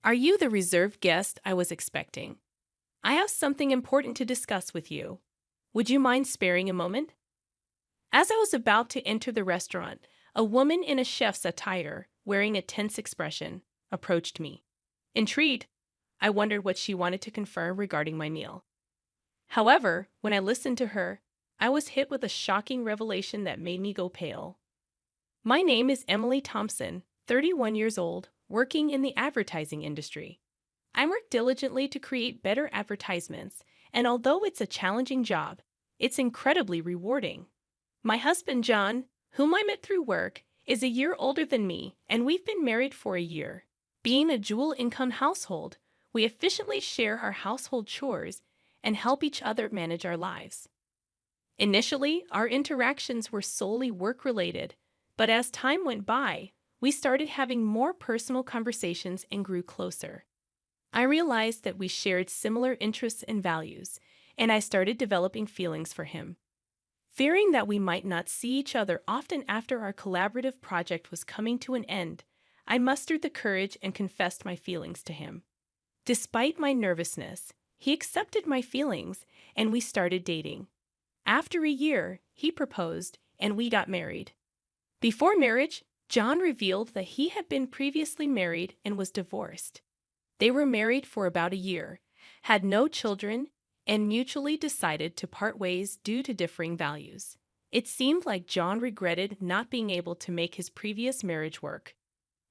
Are you the reserved guest I was expecting? I have something important to discuss with you. Would you mind sparing a moment? As I was about to enter the restaurant, a woman in a chef's attire, wearing a tense expression, approached me. Intrigued, I wondered what she wanted to confirm regarding my meal. However, when I listened to her, I was hit with a shocking revelation that made me go pale. My name is Emily Thompson, 31 years old, working in the advertising industry. I work diligently to create better advertisements, and although it's a challenging job, it's incredibly rewarding. My husband, John, whom I met through work, is a year older than me, and we've been married for a year. Being a dual income household, we efficiently share our household chores and help each other manage our lives. Initially, our interactions were solely work related, but as time went by, we started having more personal conversations and grew closer. I realized that we shared similar interests and values, and I started developing feelings for him. Fearing that we might not see each other often after our collaborative project was coming to an end, I mustered the courage and confessed my feelings to him. Despite my nervousness, he accepted my feelings, and we started dating. After a year, he proposed, and we got married. Before marriage, John revealed that he had been previously married and was divorced. They were married for about a year, had no children, and mutually decided to part ways due to differing values. It seemed like John regretted not being able to make his previous marriage work.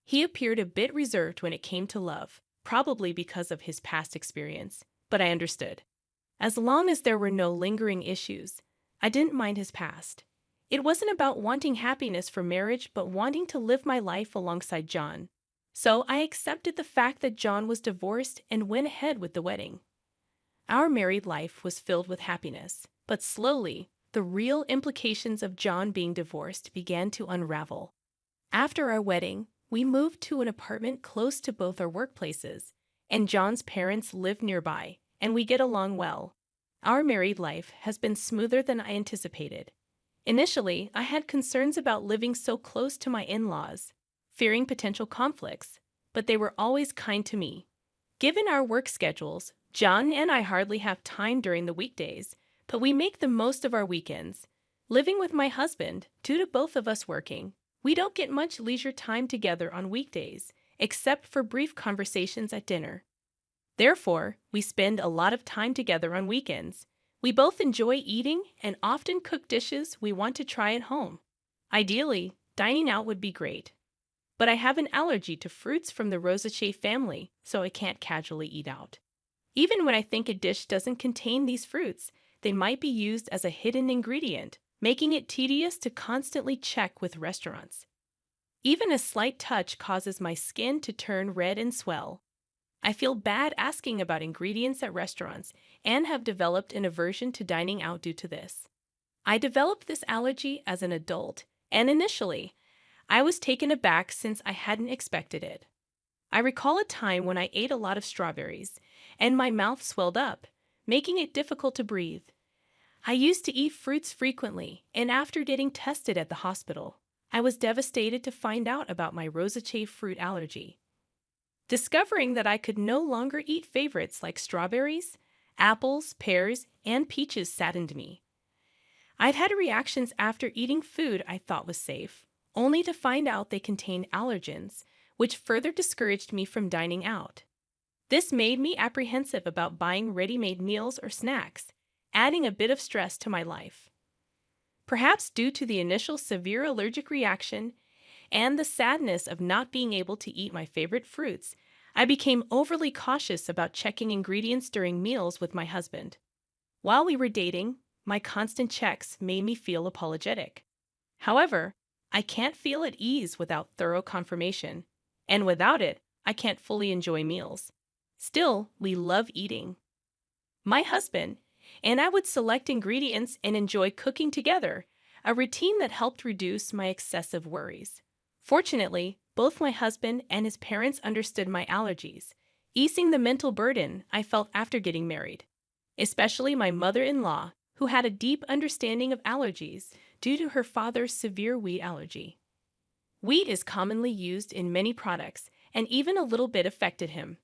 He appeared a bit reserved when it came to love, probably because of his past experience, but I understood. As long as there were no lingering issues, I didn't mind his past. It wasn't about wanting happiness for marriage, but wanting to live my life alongside John. So I accepted the fact that John was divorced and went ahead with the wedding. Our married life was filled with happiness, but slowly, the real implications of John being divorced began to unravel. After our wedding, we moved to an apartment close to both our workplaces, and John's parents live nearby, and we get along well. Our married life has been smoother than I anticipated. Initially, I had concerns about living so close to my in-laws, fearing potential conflicts, but they were always kind to me. Given our work schedules, John and I hardly have time during the weekdays, but we make the most of our weekends. Living with my husband, due to both of us working, we don't get much leisure time together on weekdays, except for brief conversations at dinner. Therefore, we spend a lot of time together on weekends. We both enjoy eating and often cook dishes we want to try at home. Ideally, dining out would be great. But I have an allergy to fruits from the Rosaceae family, so I can't casually eat out. Even when I think a dish doesn't contain these fruits, they might be used as a hidden ingredient, making it tedious to constantly check with restaurants. Even a slight touch causes my skin to turn red and swell. I feel bad asking about ingredients at restaurants and have developed an aversion to dining out due to this. I developed this allergy as an adult, and initially, I was taken aback since I hadn't expected it. I recall a time when I ate a lot of strawberries, and my mouth swelled up, making it difficult to breathe. I used to eat fruits frequently, and after getting tested at the hospital, I was devastated to find out about my Rosaceae fruit allergy. Discovering that I could no longer eat favorites like strawberries, apples, pears, and peaches saddened me. I'd had reactions after eating food I thought was safe, only to find out they contained allergens, which further discouraged me from dining out. This made me apprehensive about buying ready-made meals or snacks, adding a bit of stress to my life. Perhaps due to the initial severe allergic reaction and the sadness of not being able to eat my favorite fruits, I became overly cautious about checking ingredients during meals with my husband. While we were dating, my constant checks made me feel apologetic. However, I can't feel at ease without thorough confirmation, and without it, I can't fully enjoy meals. Still, we love eating. My husband and I would select ingredients and enjoy cooking together, a routine that helped reduce my excessive worries. Fortunately, both my husband and his parents understood my allergies, easing the mental burden I felt after getting married. Especially my mother-in-law, who had a deep understanding of allergies due to her father's severe wheat allergy. Wheat is commonly used in many products, and even a little bit affected him.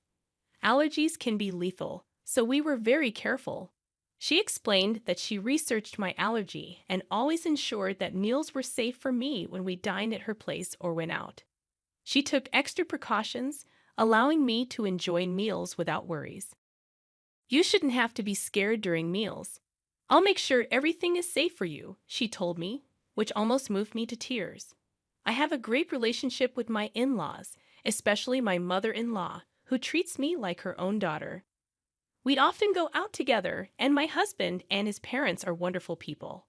Allergies can be lethal, so we were very careful. She explained that she researched my allergy and always ensured that meals were safe for me when we dined at her place or went out. She took extra precautions, allowing me to enjoy meals without worries. You shouldn't have to be scared during meals. I'll make sure everything is safe for you, she told me, which almost moved me to tears. I have a great relationship with my in-laws, especially my mother-in-law, who treats me like her own daughter. We'd often go out together, and my husband and his parents are wonderful people.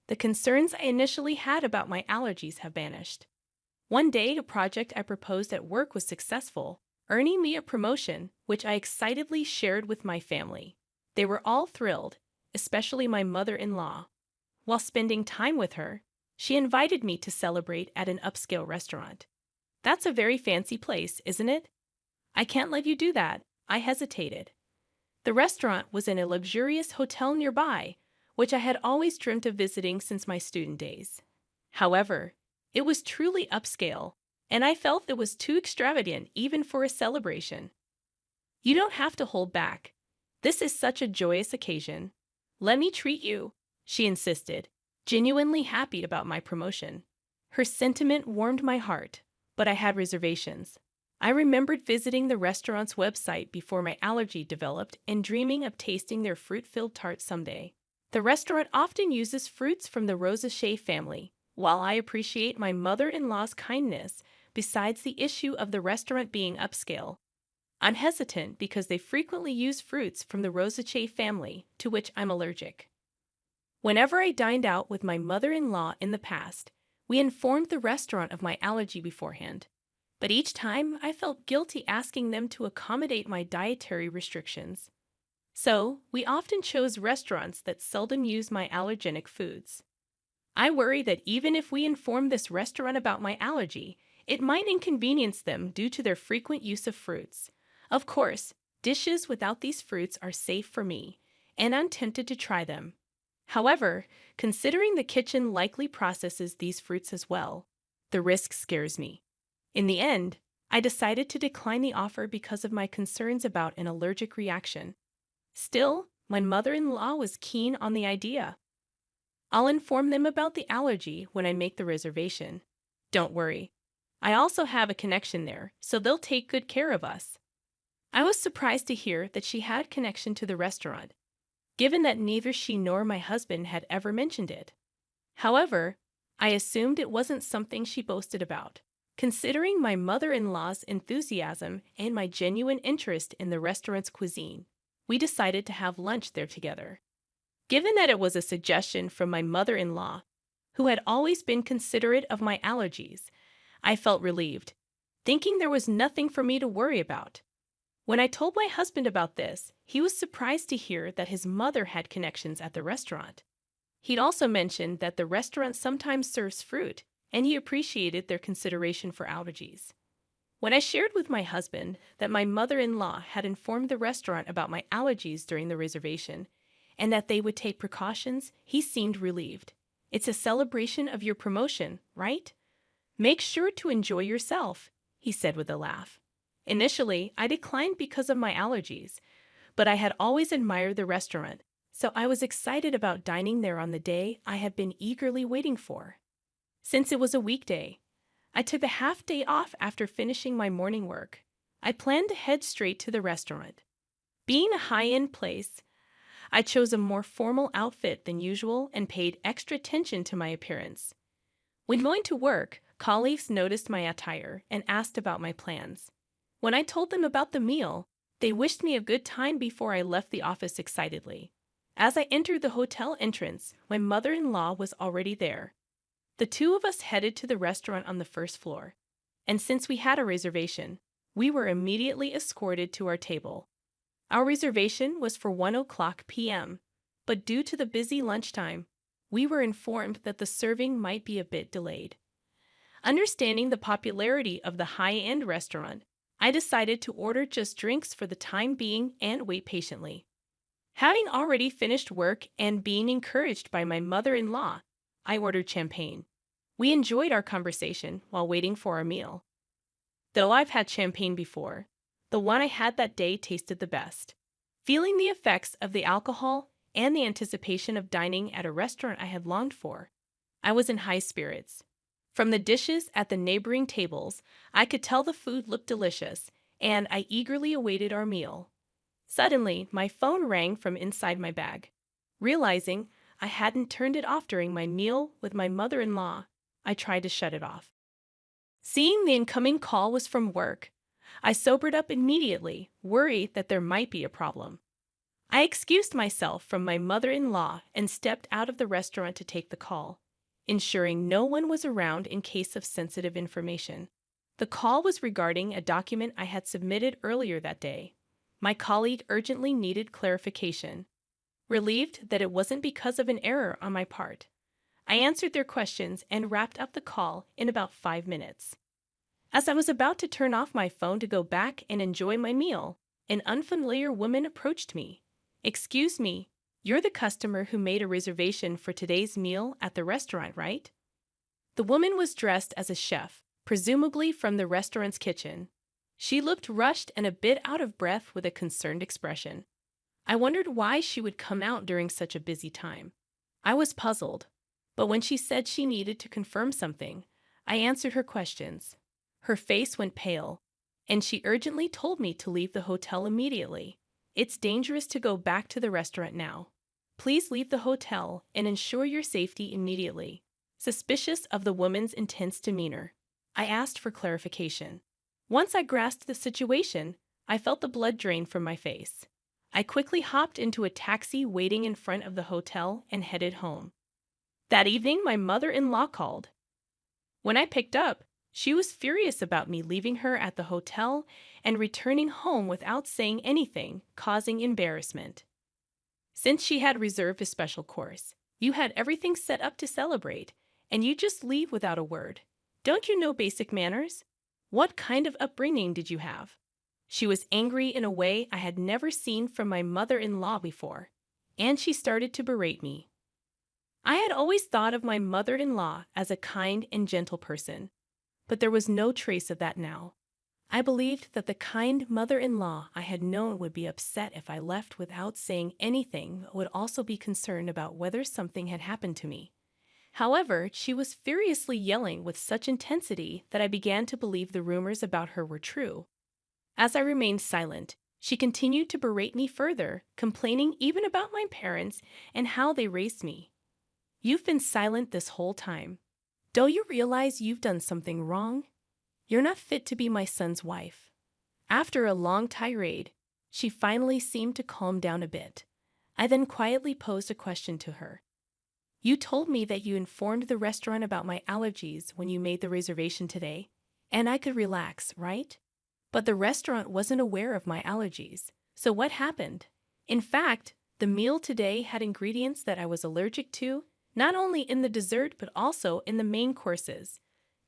The concerns I initially had about my allergies have vanished. One day, a project I proposed at work was successful, earning me a promotion, which I excitedly shared with my family. They were all thrilled, especially my mother-in-law. While spending time with her, she invited me to celebrate at an upscale restaurant. That's a very fancy place, isn't it? I can't let you do that, I hesitated. The restaurant was in a luxurious hotel nearby, which I had always dreamt of visiting since my student days. However, it was truly upscale, and I felt it was too extravagant even for a celebration. You don't have to hold back. This is such a joyous occasion. Let me treat you, she insisted, genuinely happy about my promotion. Her sentiment warmed my heart, but I had reservations. I remembered visiting the restaurant's website before my allergy developed and dreaming of tasting their fruit-filled tart someday. The restaurant often uses fruits from the Rosacea family. While I appreciate my mother-in-law's kindness, besides the issue of the restaurant being upscale, I'm hesitant because they frequently use fruits from the Rosacea family, to which I'm allergic. Whenever I dined out with my mother-in-law in the past, we informed the restaurant of my allergy beforehand. But each time I felt guilty asking them to accommodate my dietary restrictions. So, we often chose restaurants that seldom use my allergenic foods. I worry that even if we inform this restaurant about my allergy, it might inconvenience them due to their frequent use of fruits. Of course, dishes without these fruits are safe for me, and I'm tempted to try them. However, considering the kitchen likely processes these fruits as well, the risk scares me. In the end, I decided to decline the offer because of my concerns about an allergic reaction. Still, my mother-in-law was keen on the idea. I'll inform them about the allergy when I make the reservation. Don't worry. I also have a connection there, so they'll take good care of us. I was surprised to hear that she had connection to the restaurant, given that neither she nor my husband had ever mentioned it. However, I assumed it wasn't something she boasted about. Considering my mother-in-law's enthusiasm and my genuine interest in the restaurant's cuisine, we decided to have lunch there together. Given that it was a suggestion from my mother-in-law, who had always been considerate of my allergies, I felt relieved, thinking there was nothing for me to worry about. When I told my husband about this, he was surprised to hear that his mother had connections at the restaurant. He'd also mentioned that the restaurant sometimes serves fruit, and he appreciated their consideration for allergies. When I shared with my husband that my mother-in-law had informed the restaurant about my allergies during the reservation, and that they would take precautions, he seemed relieved. It's a celebration of your promotion, right? Make sure to enjoy yourself, he said with a laugh. Initially, I declined because of my allergies, but I had always admired the restaurant, so I was excited about dining there on the day I had been eagerly waiting for. Since it was a weekday, I took a half day off after finishing my morning work. I planned to head straight to the restaurant. Being a high-end place, I chose a more formal outfit than usual and paid extra attention to my appearance. When going to work, colleagues noticed my attire and asked about my plans. When I told them about the meal, they wished me a good time before I left the office excitedly. As I entered the hotel entrance, my mother-in-law was already there. The two of us headed to the restaurant on the first floor, and since we had a reservation, we were immediately escorted to our table. Our reservation was for 1:00 p.m., but due to the busy lunchtime, we were informed that the serving might be a bit delayed. Understanding the popularity of the high-end restaurant, I decided to order just drinks for the time being and wait patiently. Having already finished work and being encouraged by my mother-in-law, I ordered champagne. We enjoyed our conversation while waiting for our meal. Though I've had champagne before, The one I had that day tasted the best. Feeling the effects of the alcohol and the anticipation of dining at a restaurant I had longed for, I was in high spirits. From the dishes at the neighboring tables, I could tell the food looked delicious, and I eagerly awaited our meal. Suddenly, my phone rang from inside my bag. Realizing I hadn't turned it off during my meal with my mother-in-law, I tried to shut it off. Seeing the incoming call was from work, I sobered up immediately, worried that there might be a problem. I excused myself from my mother-in-law and stepped out of the restaurant to take the call, ensuring no one was around in case of sensitive information. The call was regarding a document I had submitted earlier that day. My colleague urgently needed clarification. Relieved that it wasn't because of an error on my part, I answered their questions and wrapped up the call in about 5 minutes. As I was about to turn off my phone to go back and enjoy my meal, an unfamiliar woman approached me. "Excuse me, you're the customer who made a reservation for today's meal at the restaurant, right?" The woman was dressed as a chef, presumably from the restaurant's kitchen. She looked rushed and a bit out of breath with a concerned expression. I wondered why she would come out during such a busy time. I was puzzled, but when she said she needed to confirm something, I answered her questions. Her face went pale, and she urgently told me to leave the hotel immediately. "It's dangerous to go back to the restaurant now. Please leave the hotel and ensure your safety immediately." Suspicious of the woman's intense demeanor, I asked for clarification. Once I grasped the situation, I felt the blood drain from my face. I quickly hopped into a taxi waiting in front of the hotel and headed home. That evening, my mother-in-law called. When I picked up, she was furious about me leaving her at the hotel and returning home without saying anything, causing embarrassment. "Since she had reserved a special course, you had everything set up to celebrate, and you just leave without a word. Don't you know basic manners? What kind of upbringing did you have?" She was angry in a way I had never seen from my mother-in-law before, and she started to berate me. I had always thought of my mother-in-law as a kind and gentle person, but there was no trace of that now. I believed that the kind mother-in-law I had known would be upset if I left without saying anything, but would also be concerned about whether something had happened to me. However, she was furiously yelling with such intensity that I began to believe the rumors about her were true. As I remained silent, she continued to berate me further, complaining even about my parents and how they raised me. "You've been silent this whole time. Don't you realize you've done something wrong? You're not fit to be my son's wife." After a long tirade, she finally seemed to calm down a bit. I then quietly posed a question to her. "You told me that you informed the restaurant about my allergies when you made the reservation today, and I could relax, right? But the restaurant wasn't aware of my allergies. So what happened? In fact, the meal today had ingredients that I was allergic to, not only in the dessert but also in the main courses.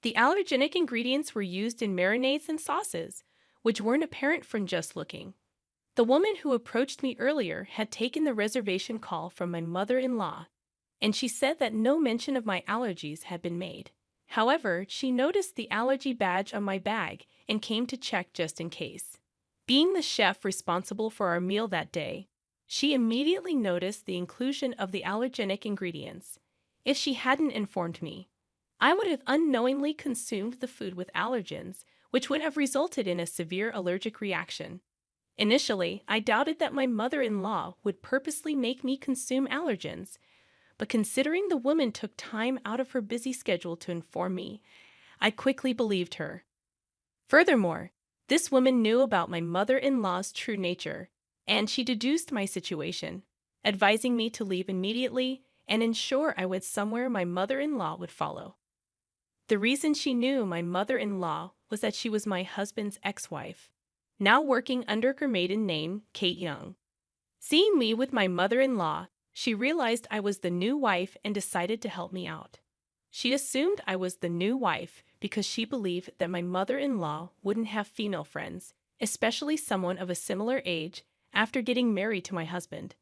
The allergenic ingredients were used in marinades and sauces, which weren't apparent from just looking." The woman who approached me earlier had taken the reservation call from my mother-in-law, and she said that no mention of my allergies had been made. However, she noticed the allergy badge on my bag and came to check just in case. Being the chef responsible for our meal that day, she immediately noticed the inclusion of the allergenic ingredients. If she hadn't informed me, I would have unknowingly consumed the food with allergens, which would have resulted in a severe allergic reaction. Initially, I doubted that my mother-in-law would purposely make me consume allergens, but considering the woman took time out of her busy schedule to inform me, I quickly believed her. Furthermore, this woman knew about my mother-in-law's true nature, and she deduced my situation, advising me to leave immediately and ensure I went somewhere my mother-in-law would follow. The reason she knew my mother-in-law was that she was my husband's ex-wife, now working under her maiden name, Kate Young. Seeing me with my mother-in-law, she realized I was the new wife and decided to help me out. She assumed I was the new wife because she believed that my mother-in-law wouldn't have female friends, especially someone of a similar age, after getting married to my husband.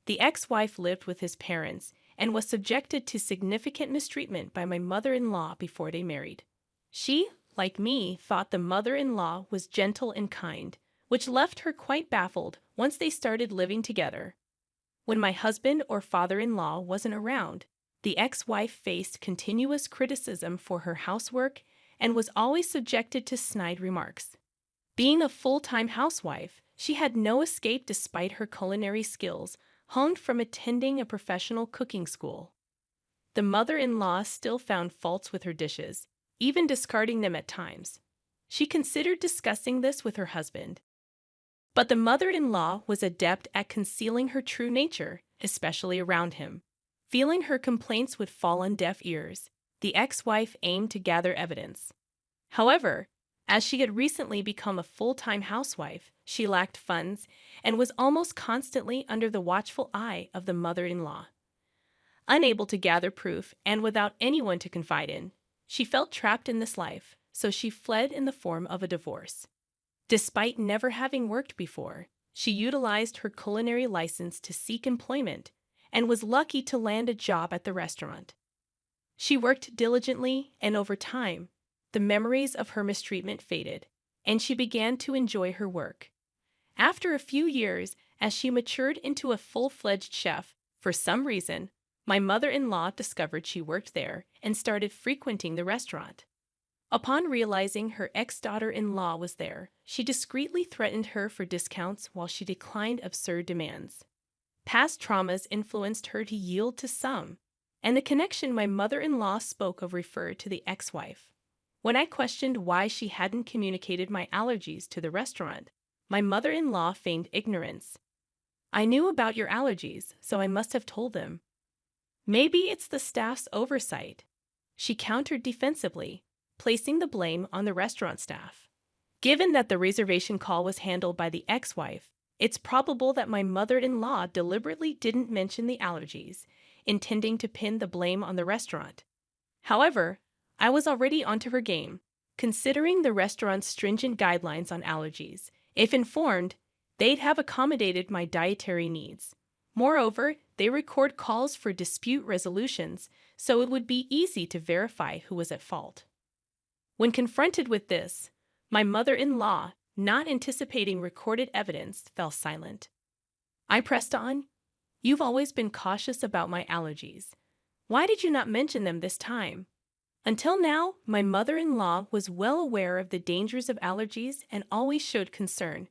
The ex-wife lived with his parents and was subjected to significant mistreatment by my mother-in-law before they married. She, like me, thought the mother-in-law was gentle and kind, which left her quite baffled once they started living together. When my husband or father-in-law wasn't around, the ex-wife faced continuous criticism for her housework and was always subjected to snide remarks. Being a full-time housewife, she had no escape despite her culinary skills, honed from attending a professional cooking school. The mother-in-law still found faults with her dishes, even discarding them at times. She considered discussing this with her husband. But the mother-in-law was adept at concealing her true nature, especially around him. Feeling her complaints would fall on deaf ears, the ex-wife aimed to gather evidence. However, as she had recently become a full-time housewife, she lacked funds and was almost constantly under the watchful eye of the mother-in-law. Unable to gather proof and without anyone to confide in, she felt trapped in this life, so she fled in the form of a divorce. Despite never having worked before, she utilized her culinary license to seek employment and was lucky to land a job at the restaurant. She worked diligently, and over time, the memories of her mistreatment faded, and she began to enjoy her work. After a few years, as she matured into a full-fledged chef, for some reason, my mother-in-law discovered she worked there and started frequenting the restaurant. Upon realizing her ex-daughter-in-law was there, she discreetly threatened her for discounts while she declined absurd demands. Past traumas influenced her to yield to some, and the connection my mother-in-law spoke of referred to the ex-wife. When I questioned why she hadn't communicated my allergies to the restaurant, my mother-in-law feigned ignorance. "I knew about your allergies, so I must have told them." "Maybe it's the staff's oversight," she countered defensively, placing the blame on the restaurant staff. Given that the reservation call was handled by the ex-wife, it's probable that my mother-in-law deliberately didn't mention the allergies, intending to pin the blame on the restaurant. However, I was already onto her game, considering the restaurant's stringent guidelines on allergies. If informed, they'd have accommodated my dietary needs. Moreover, they record calls for dispute resolutions, so it would be easy to verify who was at fault. When confronted with this, my mother-in-law, not anticipating recorded evidence, fell silent. I pressed on. "You've always been cautious about my allergies. Why did you not mention them this time?" Until now, my mother-in-law was well aware of the dangers of allergies and always showed concern,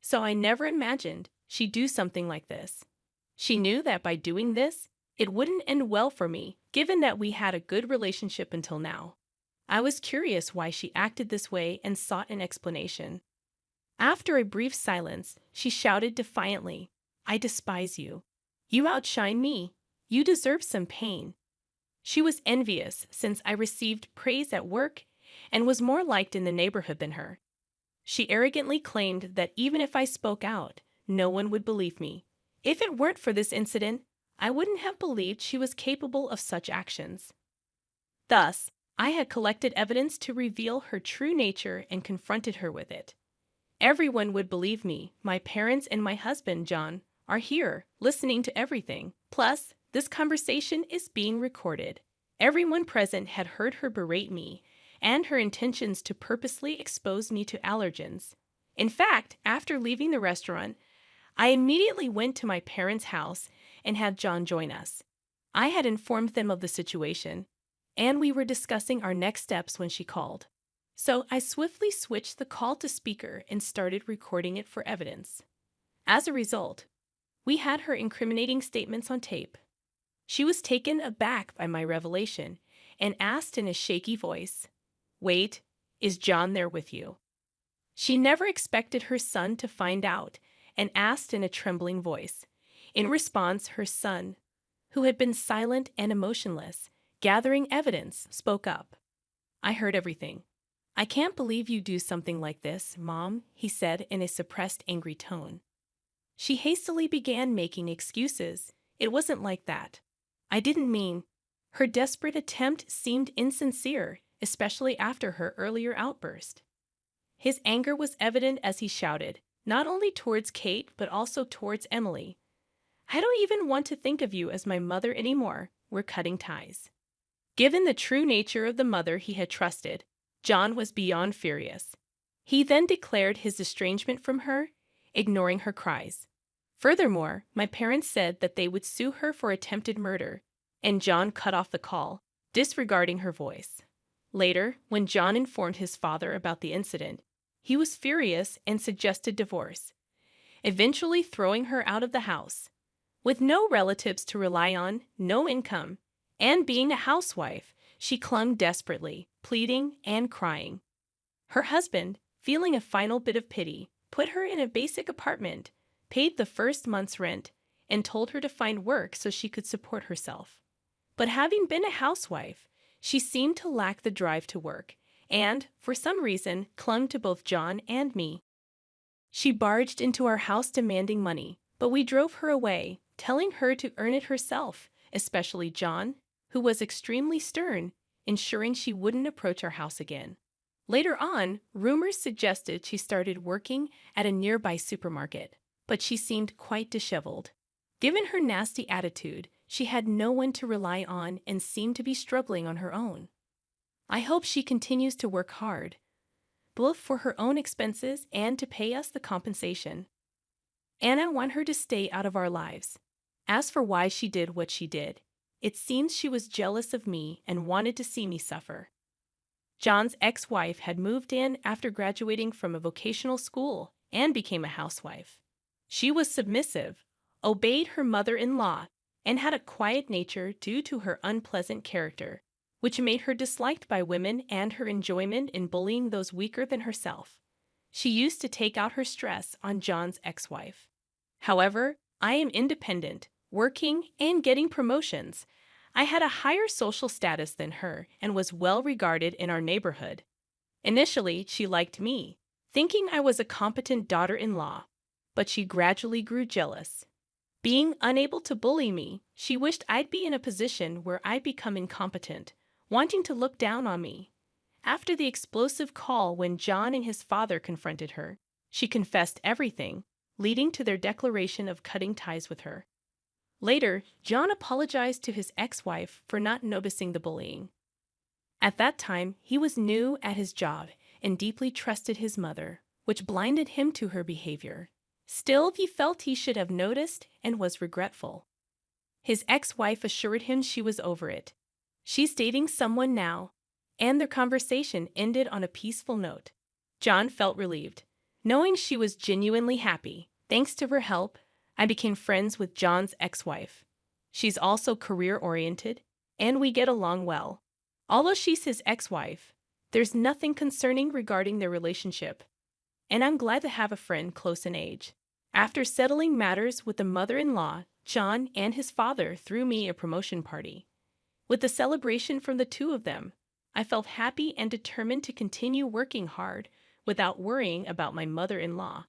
so I never imagined she'd do something like this. She knew that by doing this, it wouldn't end well for me, given that we had a good relationship until now. I was curious why she acted this way and sought an explanation. After a brief silence, she shouted defiantly, "I despise you. You outshine me. You deserve some pain." She was envious since I received praise at work and was more liked in the neighborhood than her. She arrogantly claimed that even if I spoke out, no one would believe me. If it weren't for this incident, I wouldn't have believed she was capable of such actions. Thus, I had collected evidence to reveal her true nature and confronted her with it. Everyone would believe me. My parents and my husband, John, are here, listening to everything. Plus, this conversation is being recorded. Everyone present had heard her berate me and her intentions to purposely expose me to allergens. In fact, after leaving the restaurant, I immediately went to my parents' house and had John join us. I had informed them of the situation, and we were discussing our next steps when she called. So I swiftly switched the call to speaker and started recording it for evidence. As a result, we had her incriminating statements on tape. She was taken aback by my revelation and asked in a shaky voice, "Wait, is John there with you?" She never expected her son to find out and asked in a trembling voice. In response, her son, who had been silent and emotionless, gathering evidence, spoke up. "I heard everything. I can't believe you do something like this, Mom," he said in a suppressed, angry tone. She hastily began making excuses. "It wasn't like that. I didn't mean." Her desperate attempt seemed insincere, especially after her earlier outburst. His anger was evident as he shouted, not only towards Kate, but also towards Emily. "I don't even want to think of you as my mother anymore. We're cutting ties." Given the true nature of the mother he had trusted, John was beyond furious. He then declared his estrangement from her, ignoring her cries. Furthermore, my parents said that they would sue her for attempted murder, and John cut off the call, disregarding her voice. Later, when John informed his father about the incident, he was furious and suggested divorce, eventually throwing her out of the house. With no relatives to rely on, no income, and being a housewife, she clung desperately, pleading and crying. Her husband, feeling a final bit of pity, put her in a basic apartment, paid the first month's rent, and told her to find work so she could support herself. But having been a housewife, she seemed to lack the drive to work, and, for some reason, clung to both John and me. She barged into our house demanding money, but we drove her away, telling her to earn it herself, especially John, who was extremely stern, ensuring she wouldn't approach our house again. Later on, rumors suggested she started working at a nearby supermarket, but she seemed quite disheveled. Given her nasty attitude, she had no one to rely on and seemed to be struggling on her own. I hope she continues to work hard, both for her own expenses and to pay us the compensation. And I want her to stay out of our lives. As for why she did what she did, it seems she was jealous of me and wanted to see me suffer. John's ex-wife had moved in after graduating from a vocational school and became a housewife. She was submissive, obeyed her mother-in-law, and had a quiet nature due to her unpleasant character, which made her disliked by women and her enjoyment in bullying those weaker than herself. She used to take out her stress on John's ex-wife. However, I am independent, working, and getting promotions. I had a higher social status than her and was well regarded in our neighborhood. Initially, she liked me, thinking I was a competent daughter-in-law, but she gradually grew jealous. Being unable to bully me, she wished I'd be in a position where I'd become incompetent, wanting to look down on me. After the explosive call when John and his father confronted her, she confessed everything, leading to their declaration of cutting ties with her. Later, John apologized to his ex-wife for not noticing the bullying. At that time, he was new at his job and deeply trusted his mother, which blinded him to her behavior. Still, he felt he should have noticed and was regretful. His ex-wife assured him she was over it. She's dating someone now, and their conversation ended on a peaceful note. John felt relieved, knowing she was genuinely happy. Thanks to her help, I became friends with John's ex-wife. She's also career-oriented, and we get along well. Although she's his ex-wife, there's nothing concerning regarding their relationship, and I'm glad to have a friend close in age. After settling matters with the mother-in-law, John and his father threw me a promotion party. With the celebration from the two of them, I felt happy and determined to continue working hard without worrying about my mother-in-law.